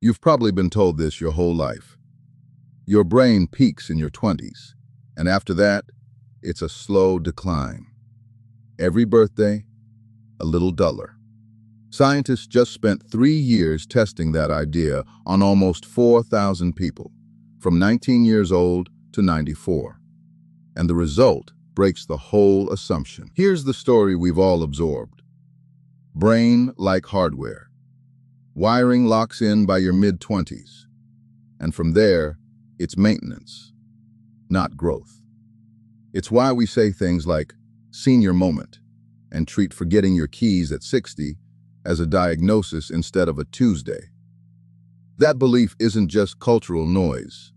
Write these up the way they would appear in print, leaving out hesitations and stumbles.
You've probably been told this your whole life. Your brain peaks in your 20s, and after that, it's a slow decline. Every birthday, a little duller. Scientists just spent 3 years testing that idea on almost 4,000 people, from 19 years old to 94. And the result breaks the whole assumption. Here's the story we've all absorbed. Brain like hardware. Wiring locks in by your mid-20s. And from there, it's maintenance, not growth. It's why we say things like senior moment and treat forgetting your keys at 60 as a diagnosis instead of a Tuesday. That belief isn't just cultural noise.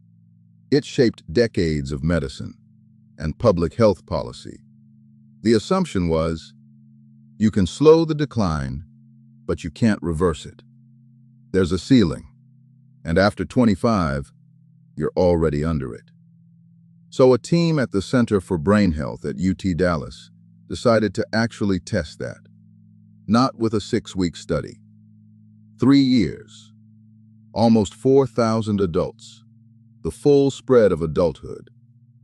It shaped decades of medicine and public health policy. The assumption was, you can slow the decline, but you can't reverse it. There's a ceiling, and after 25, you're already under it. So a team at the Center for Brain Health at UT Dallas decided to actually test that. Not with a 6-week study. 3 years. Almost 4,000 adults. The full spread of adulthood.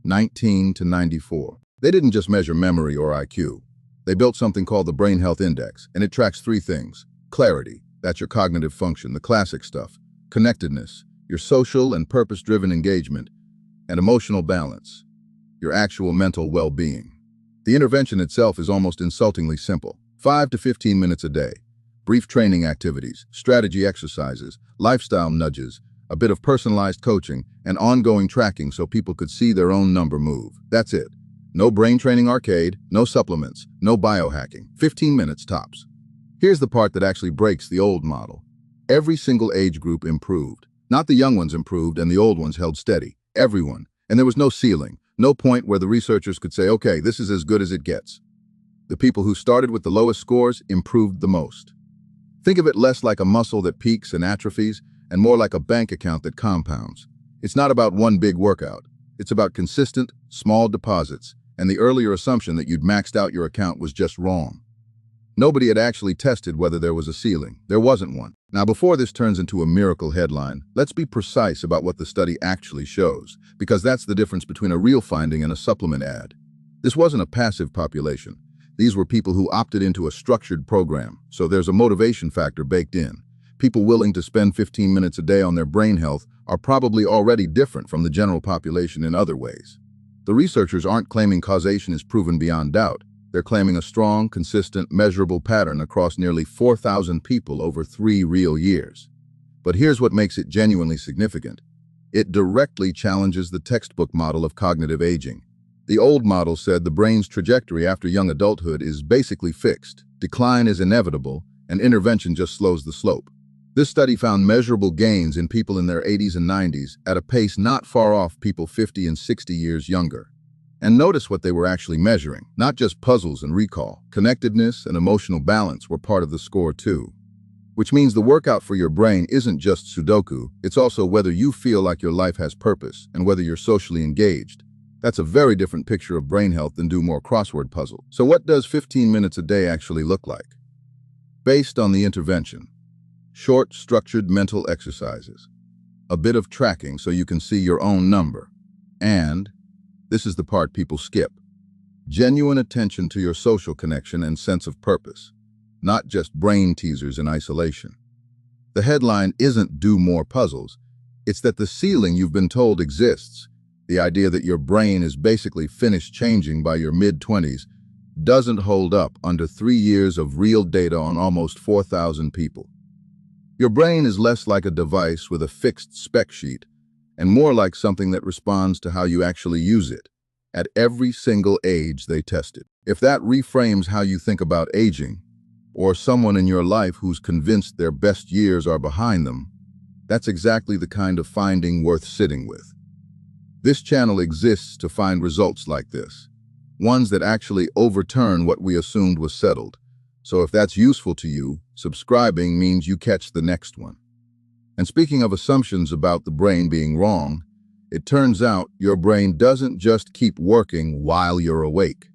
19 to 94. They didn't just measure memory or IQ. They built something called the Brain Health Index, and it tracks 3 things. Clarity, that's your cognitive function, the classic stuff. Connectedness, your social and purpose-driven engagement. And emotional balance, your actual mental well-being. The intervention itself is almost insultingly simple. 5 to 15 minutes a day. Brief training activities, strategy exercises, lifestyle nudges, a bit of personalized coaching, and ongoing tracking so people could see their own number move. That's it. No brain training arcade, no supplements, no biohacking. 15 minutes tops. Here's the part that actually breaks the old model. Every single age group improved. Not the young ones improved and the old ones held steady. Everyone. And there was no ceiling, no point where the researchers could say, okay, this is as good as it gets. The people who started with the lowest scores improved the most. Think of it less like a muscle that peaks and atrophies and more like a bank account that compounds. It's not about one big workout. It's about consistent, small deposits, and the earlier assumption that you'd maxed out your account was just wrong. Nobody had actually tested whether there was a ceiling. There wasn't one. Now, before this turns into a miracle headline, let's be precise about what the study actually shows, because that's the difference between a real finding and a supplement ad. This wasn't a passive population. These were people who opted into a structured program, so there's a motivation factor baked in. People willing to spend 15 minutes a day on their brain health are probably already different from the general population in other ways. The researchers aren't claiming causation is proven beyond doubt. They're claiming a strong, consistent, measurable pattern across nearly 4,000 people over 3 real years. But here's what makes it genuinely significant. It directly challenges the textbook model of cognitive aging. The old model said the brain's trajectory after young adulthood is basically fixed, decline is inevitable, and intervention just slows the slope. This study found measurable gains in people in their 80s and 90s at a pace not far off people 50 and 60 years younger. And notice what they were actually measuring, not just puzzles and recall. Connectedness and emotional balance were part of the score too. Which means the workout for your brain isn't just Sudoku, it's also whether you feel like your life has purpose and whether you're socially engaged. That's a very different picture of brain health than do more crossword puzzles. So what does 15 minutes a day actually look like? Based on the intervention, short, structured mental exercises, a bit of tracking so you can see your own number, and, this is the part people skip, genuine attention to your social connection and sense of purpose, not just brain teasers in isolation. The headline isn't do more puzzles, it's that the ceiling you've been told exists, the idea that your brain is basically finished changing by your mid-20s, doesn't hold up under 3 years of real data on almost 4,000 people. Your brain is less like a device with a fixed spec sheet and more like something that responds to how you actually use it at every single age they tested. If that reframes how you think about aging, or someone in your life who's convinced their best years are behind them, that's exactly the kind of finding worth sitting with. This channel exists to find results like this, ones that actually overturn what we assumed was settled. So if that's useful to you, subscribing means you catch the next one. And speaking of assumptions about the brain being wrong, it turns out your brain doesn't just keep working while you're awake.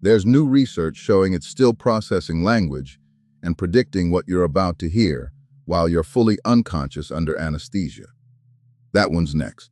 There's new research showing it's still processing language and predicting what you're about to hear while you're fully unconscious under anesthesia. That one's next.